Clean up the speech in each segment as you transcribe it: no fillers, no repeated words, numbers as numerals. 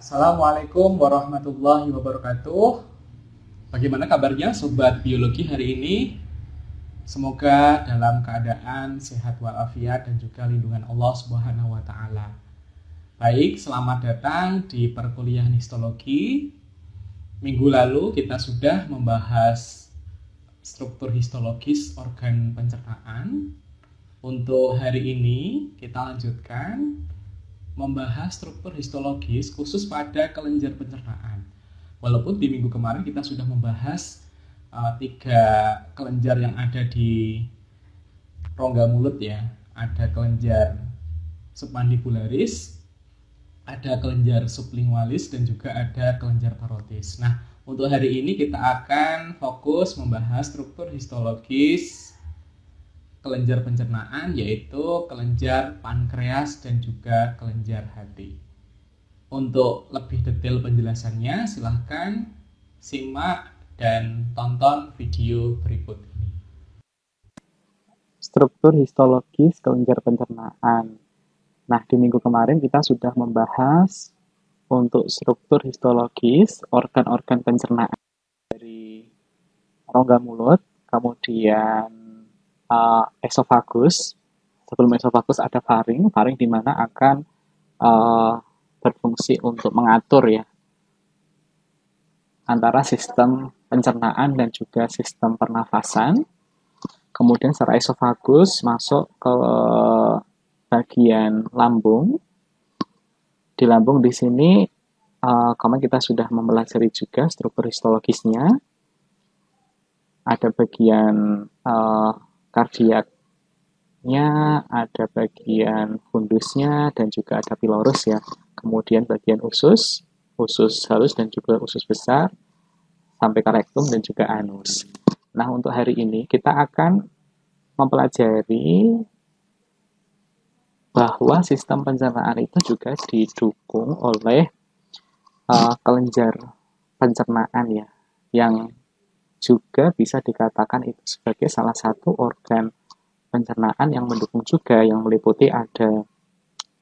Assalamualaikum warahmatullahi wabarakatuh. Bagaimana kabarnya Sobat Biologi hari ini? Semoga dalam keadaan sehat walafiat dan juga lindungan Allah Subhanahu wa Ta'ala. Baik, selamat datang di perkuliahan histologi. Minggu lalu kita sudah membahas struktur histologis organ pencernaan. Untuk hari ini kita lanjutkan membahas struktur histologis khusus pada kelenjar pencernaan. Walaupun di minggu kemarin kita sudah membahas 3 kelenjar yang ada di rongga mulut ya. Ada kelenjar submandibularis, ada kelenjar sublingualis, dan juga ada kelenjar parotis. Nah, untuk hari ini kita akan fokus membahas struktur histologis kelenjar pencernaan, yaitu kelenjar pankreas dan juga kelenjar hati. Untuk lebih detail penjelasannya, silahkan simak dan tonton video berikut ini. Struktur histologis kelenjar pencernaan. Nah, di minggu kemarin kita sudah membahas untuk struktur histologis organ-organ pencernaan dari rongga mulut, kemudian esofagus. Sebelum esofagus ada faring di mana akan berfungsi untuk mengatur ya antara sistem pencernaan dan juga sistem pernafasan. Kemudian setelah esofagus masuk ke bagian lambung. Di lambung di sini kemarin kita sudah mempelajari juga struktur histologisnya. Ada bagian kardiaknya, ada bagian fundusnya, dan juga ada pilorus ya. Kemudian bagian usus halus dan juga usus besar, sampai ke rektum dan juga anus. Nah, untuk hari ini kita akan mempelajari bahwa sistem pencernaan itu juga didukung oleh kelenjar pencernaan ya, yang juga bisa dikatakan itu sebagai salah satu organ pencernaan yang mendukung juga, yang meliputi ada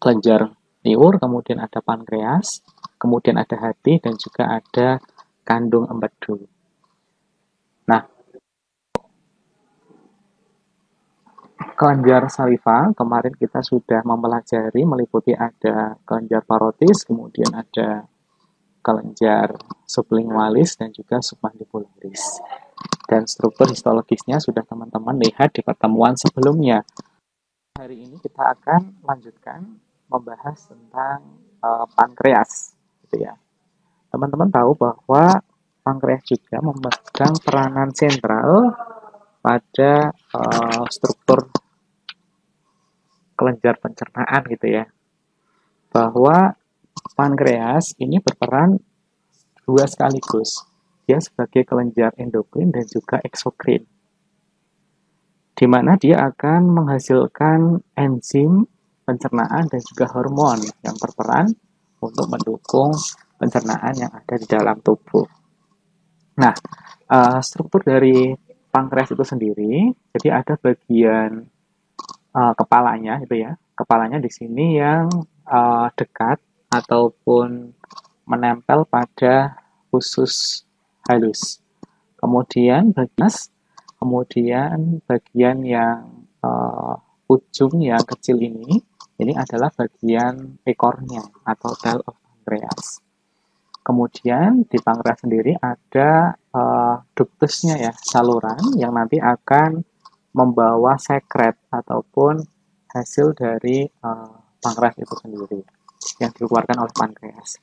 kelenjar liur, kemudian ada pankreas, kemudian ada hati, dan juga ada kandung empedu. Nah, kelenjar saliva kemarin kita sudah mempelajari meliputi ada kelenjar parotis, kemudian ada kelenjar sublingualis dan juga submandibularis. Dan struktur histologisnya sudah teman-teman lihat di pertemuan sebelumnya. Hari ini kita akan lanjutkan membahas tentang pankreas, gitu ya. Teman-teman tahu bahwa pankreas juga memegang peranan sentral pada struktur kelenjar pencernaan, gitu ya. Bahwa pankreas ini berperan dua sekaligus. Dia sebagai kelenjar endokrin dan juga eksokrin, di mana dia akan menghasilkan enzim pencernaan dan juga hormon yang berperan untuk mendukung pencernaan yang ada di dalam tubuh. Nah, struktur dari pankreas itu sendiri, jadi ada bagian kepalanya, itu ya. Kepalanya di sini yang dekat ataupun menempel pada usus halus. Kemudian bagian yang ujung yang kecil ini adalah bagian ekornya atau tail of pancreas. Kemudian di pankreas sendiri ada ductusnya ya, saluran yang nanti akan membawa sekret ataupun hasil dari pankreas itu sendiri yang dikeluarkan oleh pankreas.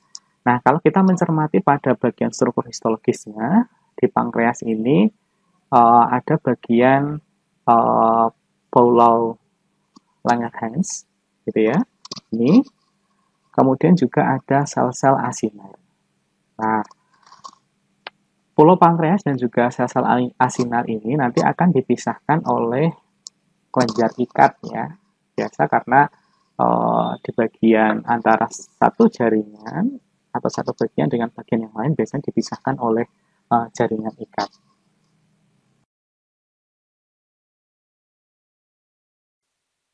Nah, kalau kita mencermati pada bagian struktur histologisnya, di pankreas ini ada bagian Paulau Langerhans, gitu ya. Ini. Kemudian juga ada sel-sel asinar. Nah, pulau pankreas dan juga sel-sel asinar ini nanti akan dipisahkan oleh kelenjar ikat ya. Biasa karena di bagian antara satu jaringan atau satu bagian dengan bagian yang lain biasanya dipisahkan oleh jaringan ikat.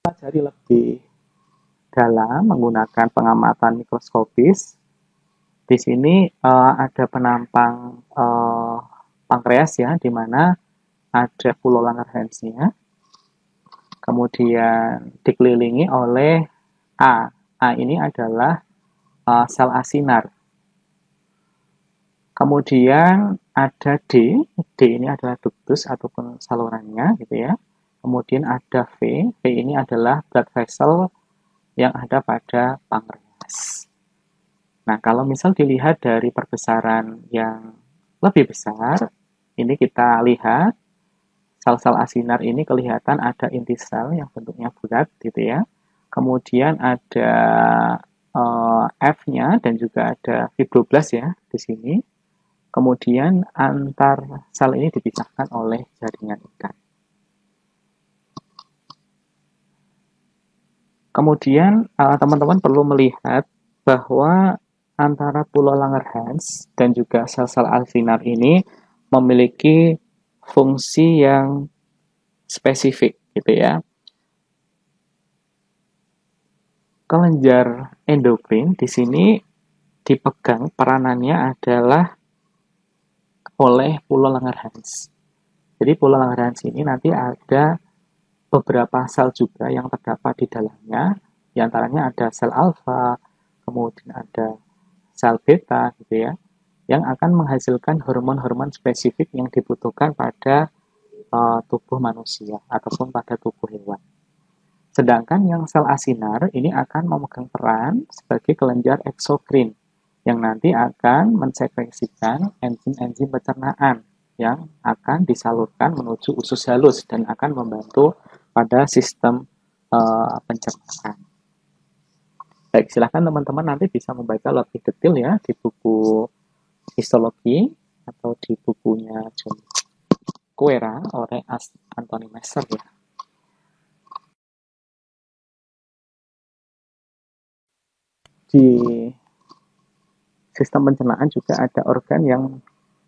Pelajari lebih dalam menggunakan pengamatan mikroskopis Di sini ada penampang pankreas ya, di mana ada pulau Langerhans-nya, kemudian dikelilingi oleh A. A ini adalah sel asinar. Kemudian ada D. D ini adalah ductus ataupun salurannya gitu ya. Kemudian ada V. V ini adalah blood vessel yang ada pada pankreas. Nah, kalau misal dilihat dari perbesaran yang lebih besar, ini kita lihat sel-sel asinar ini kelihatan ada inti sel yang bentuknya bulat gitu ya. Kemudian ada F-nya dan juga ada fibroblast ya di sini. Kemudian antar sel ini dipisahkan oleh jaringan ikat. Kemudian teman-teman perlu melihat bahwa antara pulau Langerhans dan juga sel-sel asinar ini memiliki fungsi yang spesifik gitu ya. Kelenjar endokrin di sini dipegang peranannya adalah oleh pulau Langerhans. Jadi pulau Langerhans ini nanti ada beberapa sel juga yang terdapat di dalamnya. Di antaranya ada sel alfa, kemudian ada sel beta gitu ya, yang akan menghasilkan hormon-hormon spesifik yang dibutuhkan pada tubuh manusia ataupun pada tubuh hewan. Sedangkan yang sel asinar ini akan memegang peran sebagai kelenjar eksokrin yang nanti akan mensekresikan enzim-enzim pencernaan yang akan disalurkan menuju usus halus dan akan membantu pada sistem pencernaan. Baik, silahkan teman-teman nanti bisa membaca lebih detail ya di buku histologi atau di bukunya John Kuera oleh Anthony Messer ya. Di sistem pencernaan juga ada organ yang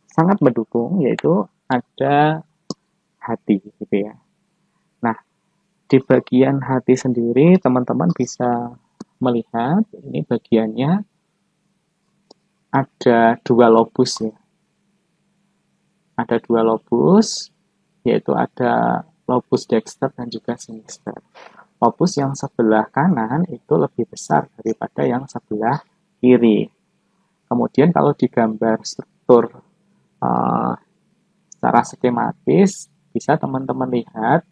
sangat mendukung, yaitu ada hati gitu ya. Nah, di bagian hati sendiri teman-teman bisa melihat ini bagiannya ada dua lobus ya. Ada dua lobus, yaitu ada lobus dexter dan juga sinister. Lobus yang sebelah kanan itu lebih besar daripada yang sebelah kiri. Kemudian kalau digambar struktur secara skematis, bisa teman-teman lihat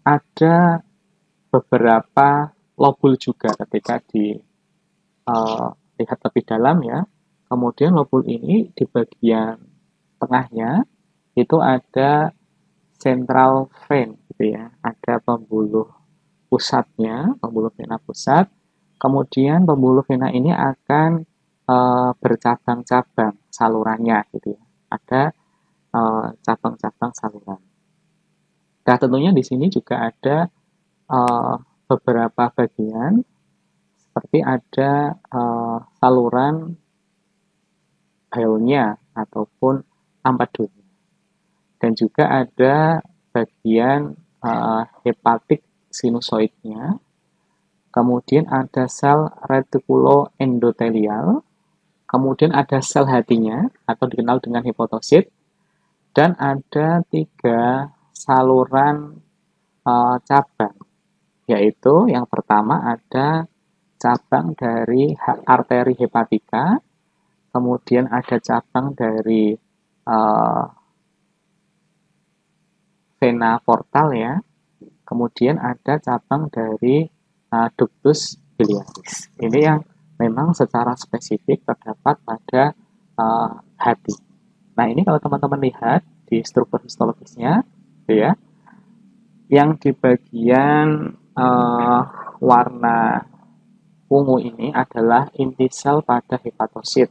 ada beberapa lobul juga ketika dilihat lebih dalam ya. Kemudian lobul ini di bagian tengahnya itu ada central vein gitu ya. Ada pembuluh pusatnya, pembuluh vena pusat. Kemudian pembuluh vena ini akan bercabang-cabang salurannya gitu ya. Ada cabang-cabang saluran. Nah, tentunya di sini juga ada beberapa bagian seperti ada saluran bile-nya ataupun ampadulnya. Dan juga ada bagian hepatik sinusoidnya. Kemudian ada sel retikuloendotelial. Kemudian ada sel hatinya atau dikenal dengan hipotosit. Dan ada 3 saluran cabang, yaitu yang pertama ada cabang dari arteri hepatika, kemudian ada cabang dari vena portal ya, kemudian ada cabang dari ductus biliaris. Ini yang memang secara spesifik terdapat pada hati. Nah, ini kalau teman-teman lihat di struktur histologisnya, gitu ya, yang di bagian warna ungu ini adalah inti sel pada hepatosit.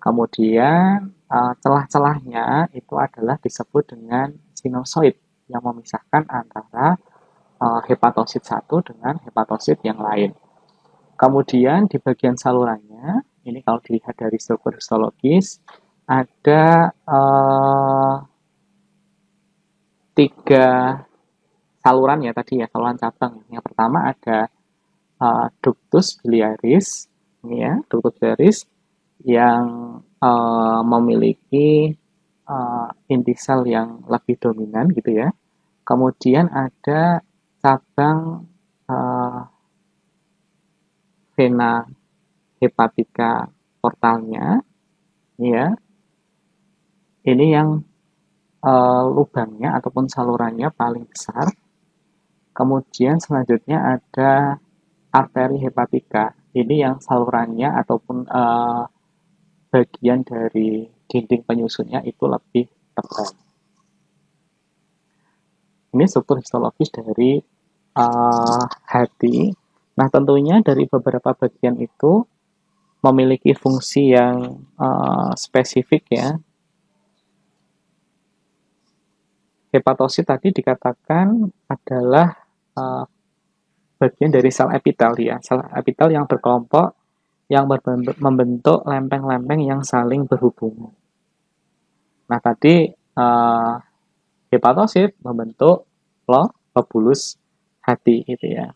Kemudian celah-celahnya itu adalah disebut dengan sinusoid yang memisahkan antara hepatosit satu dengan hepatosit yang lain. Kemudian di bagian salurannya, ini kalau dilihat dari struktur histologis, ada 3 saluran ya tadi ya, saluran cabang. Yang pertama ada ductus biliaris, ya, ductus biliaris yang memiliki inti sel yang lebih dominan gitu ya. Kemudian ada cabang vena hepatica portalnya, ya. Ini yang lubangnya ataupun salurannya paling besar. Kemudian selanjutnya ada arteri hepatika. Ini yang salurannya ataupun bagian dari dinding penyusunnya itu lebih tebal. Ini struktur histologis dari hati. Nah, tentunya dari beberapa bagian itu memiliki fungsi yang spesifik ya. Hepatosit tadi dikatakan adalah bagian dari sel epitel ya, sel epitel yang berkelompok yang membentuk lempeng-lempeng yang saling berhubungan. Nah, tadi hepatosit membentuk lobulus hati gitu ya.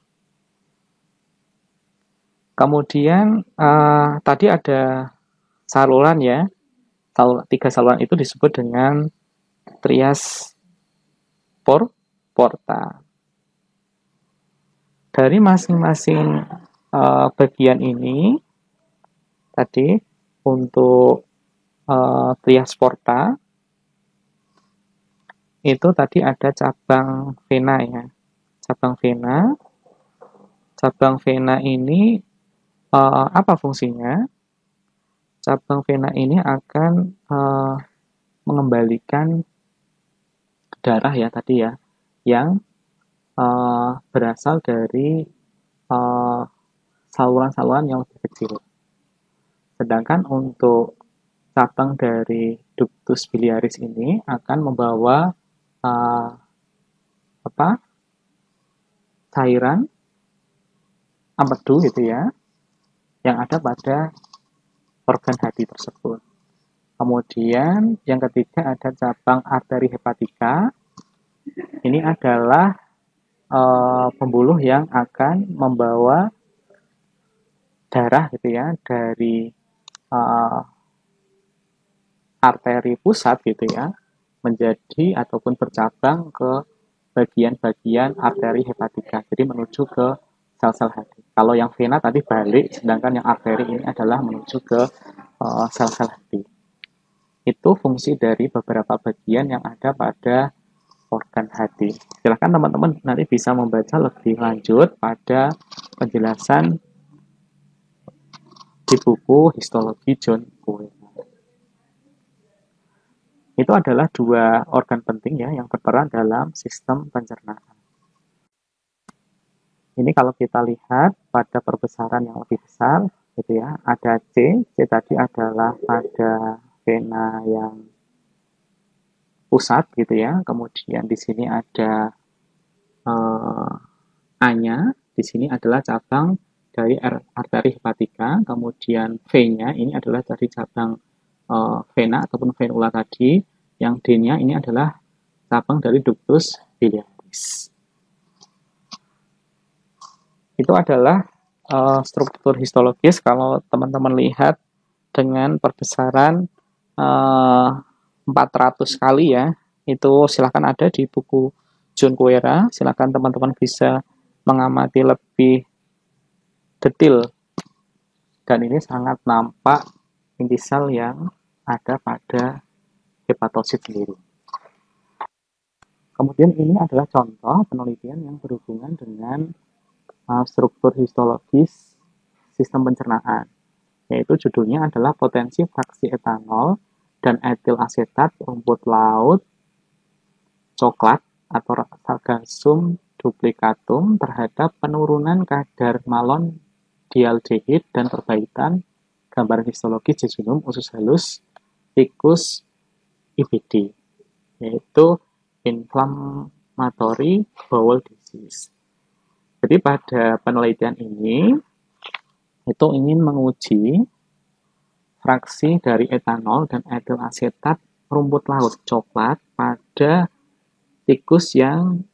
Kemudian tadi ada saluran ya. Tiga saluran itu disebut dengan trias porta. Dari masing-masing bagian ini tadi untuk trias porta itu tadi ada cabang vena ya. Cabang vena ini apa fungsinya? Cabang vena ini akan mengembalikan darah ya tadi ya, yang berasal dari saluran-saluran yang lebih kecil. Sedangkan untuk cabang dari ductus biliaris ini akan membawa cairan empedu gitu ya, yang ada pada organ hati tersebut. Kemudian yang ketiga ada cabang arteri hepatika. Ini adalah pembuluh yang akan membawa darah gitu ya dari arteri pusat gitu ya menjadi ataupun bercabang ke bagian-bagian arteri hepatika. Jadi menuju ke sel-sel hati. Kalau yang vena tadi balik, sedangkan yang arteri ini adalah menuju ke sel-sel hati. Itu fungsi dari beberapa bagian yang ada pada organ hati. Silakan teman-teman nanti bisa membaca lebih lanjut pada penjelasan di buku Histologi John Coe. Itu adalah dua organ penting ya yang berperan dalam sistem pencernaan. Ini kalau kita lihat pada perbesaran yang lebih besar, gitu ya, ada C tadi adalah pada vena yang pusat, gitu ya. Kemudian di sini ada A-nya, di sini adalah cabang dari arteri hepatika. Kemudian V-nya ini adalah dari cabang vena ataupun venula tadi. Yang D-nya ini adalah cabang dari ductus biliaris. Itu adalah struktur histologis. Kalau teman-teman lihat dengan perbesaran 400 kali ya, itu silahkan ada di buku John Coe. Silahkan teman-teman bisa mengamati lebih detail. Dan ini sangat nampak inti sel yang ada pada hepatosit sendiri. Kemudian ini adalah contoh penelitian yang berhubungan dengan struktur histologis sistem pencernaan, yaitu judulnya adalah potensi fraksi etanol dan etil asetat rumput laut coklat atau Sargassum duplicatum terhadap penurunan kadar malon dialdehid dan perbaikan gambaran histologis jejunum usus halus tikus IBD, yaitu inflammatory bowel disease. Jadi pada penelitian ini itu ingin menguji fraksi dari etanol dan etil asetat rumput laut coklat pada tikus yang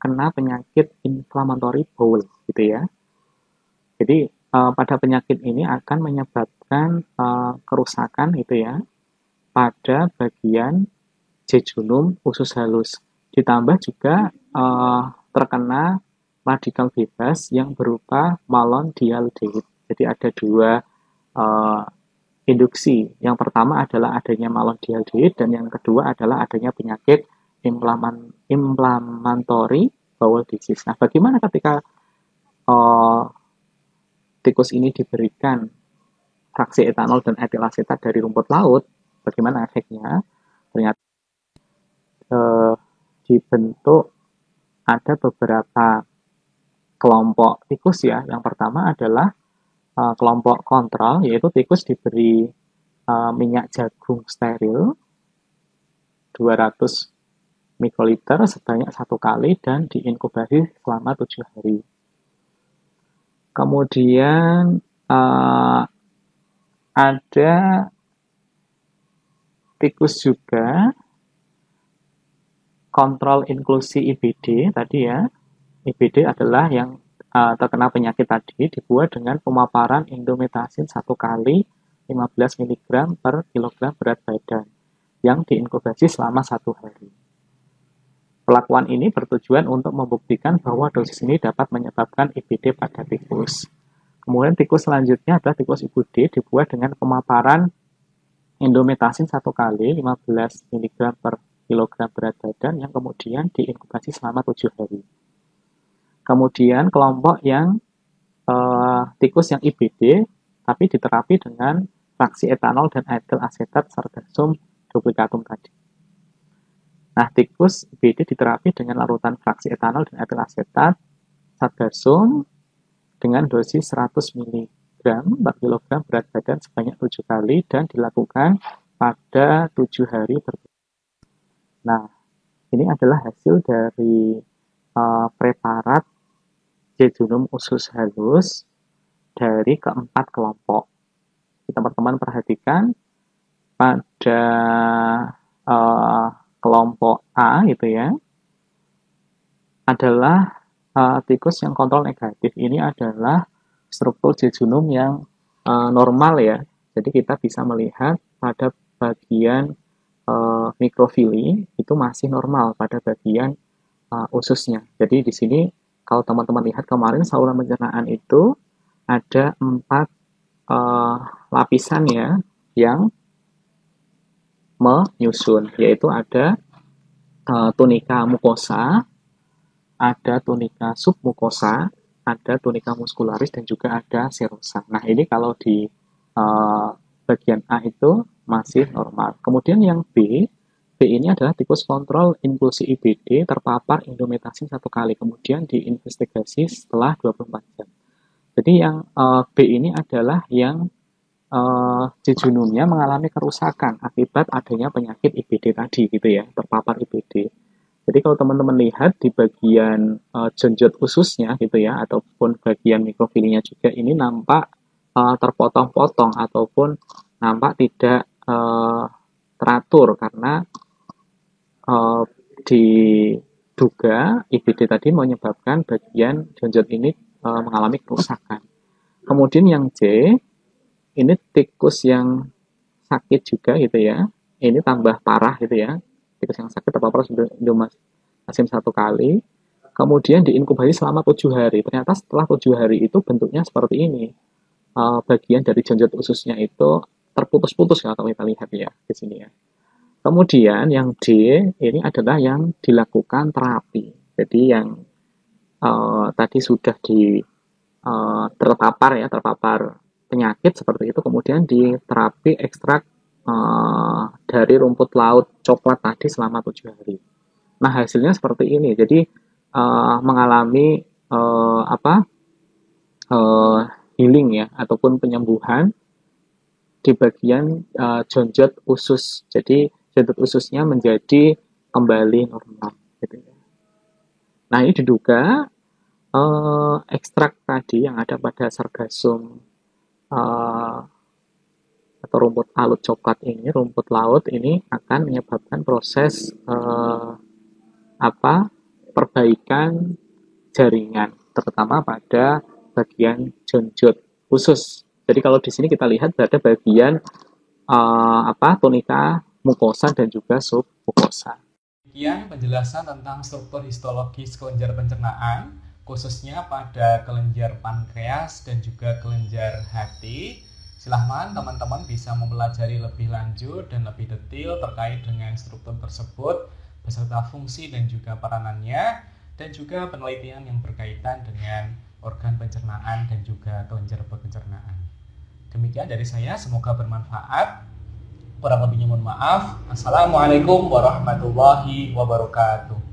kena penyakit inflammatory bowel gitu ya. Jadi pada penyakit ini akan menyebabkan kerusakan gitu ya pada bagian jejunum usus halus. Ditambah juga terkena radikal bebas yang berupa malondialdehyde. Jadi ada dua induksi. Yang pertama adalah adanya malondialdehyde dan yang kedua adalah adanya penyakit inflammatory bowel disease. Nah, bagaimana ketika tikus ini diberikan fraksi etanol dan etil asetat dari rumput laut? Bagaimana efeknya? Ternyata dibentuk ada beberapa kelompok tikus ya. Yang pertama adalah kelompok kontrol, yaitu tikus diberi minyak jagung steril 200 mikroliter sebanyak 1 kali dan diinkubasi selama 7 hari. Kemudian ada tikus juga kontrol inklusi IBD tadi ya. IBD adalah yang terkena penyakit tadi dibuat dengan pemaparan indometasin 1 kali 15 mg per kilogram berat badan yang diinkubasi selama 1 hari. Perlakuan ini bertujuan untuk membuktikan bahwa dosis ini dapat menyebabkan IBD pada tikus. Kemudian tikus selanjutnya adalah tikus ibu D dibuat dengan pemaparan indometasin 1 kali 15 mg per kilogram berat badan yang kemudian diinkubasi selama 7 hari. Kemudian kelompok yang tikus yang IBD tapi diterapi dengan fraksi etanol dan etil asetat sargasum duplicatum tadi. Nah, tikus IBD diterapi dengan larutan fraksi etanol dan etil asetat sargasum dengan dosis 100 mg per kilogram berat badan sebanyak 7 kali dan dilakukan pada 7 hari berbeda. Nah, ini adalah hasil dari preparat jejunum usus halus dari keempat kelompok. Teman-teman perhatikan pada kelompok A gitu ya, adalah tikus yang kontrol negatif. Ini adalah struktur jejunum yang normal ya. Jadi kita bisa melihat pada bagian mikrofili itu masih normal pada bagian ususnya. Jadi di sini kalau teman-teman lihat kemarin saluran pencernaan itu ada 4 lapisan ya yang menyusun, yaitu ada tunika mukosa, ada tunika submukosa, ada tunika muskularis, dan juga ada serosa. Nah, ini kalau di bagian A itu masih normal. Kemudian yang B ini adalah tikus kontrol inklusi IBD terpapar indometasin 1 kali, kemudian diinvestigasi setelah 24 jam. Jadi yang B ini adalah yang jejunumnya mengalami kerusakan akibat adanya penyakit IBD tadi gitu ya, terpapar IBD. Jadi kalau teman-teman lihat di bagian jenjot ususnya gitu ya, ataupun bagian mikrofilinya juga ini nampak terpotong-potong ataupun nampak tidak teratur karena diduga IBD tadi menyebabkan bagian jenjot ini mengalami kerusakan. Kemudian yang C ini tikus yang sakit juga gitu ya. Ini tambah parah gitu ya. Tikus yang sakit terpapar indometasin 1 kali. Kemudian diinkubasi selama 7 hari. Ternyata setelah 7 hari itu bentuknya seperti ini. Bagian dari jenjot ususnya itu terputus-putus ya, kalau kita lihat ya di sini ya. Kemudian yang D ini adalah yang dilakukan terapi. Jadi yang tadi sudah terpapar penyakit seperti itu, kemudian diterapi ekstrak dari rumput laut coklat tadi selama 7 hari. Nah, hasilnya seperti ini. Jadi mengalami healing ya, ataupun penyembuhan di bagian jenjot usus. Jadi jenjot ususnya menjadi kembali normal. Gitu ya. Nah, ini diduga ekstrak tadi yang ada pada sargasum atau rumput laut coklat ini, rumput laut ini akan menyebabkan proses perbaikan jaringan, terutama pada bagian jenjot khusus. Jadi kalau di sini kita lihat ada bagian tunika, mukosa dan juga submukosa. Sekian penjelasan tentang struktur histologis kelenjar pencernaan, khususnya pada kelenjar pankreas dan juga kelenjar hati. Silahkan teman-teman bisa mempelajari lebih lanjut dan lebih detail terkait dengan struktur tersebut, beserta fungsi dan juga peranannya, dan juga penelitian yang berkaitan dengan organ pencernaan dan juga kelenjar pencernaan. Demikian dari saya, semoga bermanfaat. Kurang lebihnya mohon maaf. Assalamualaikum warahmatullahi wabarakatuh.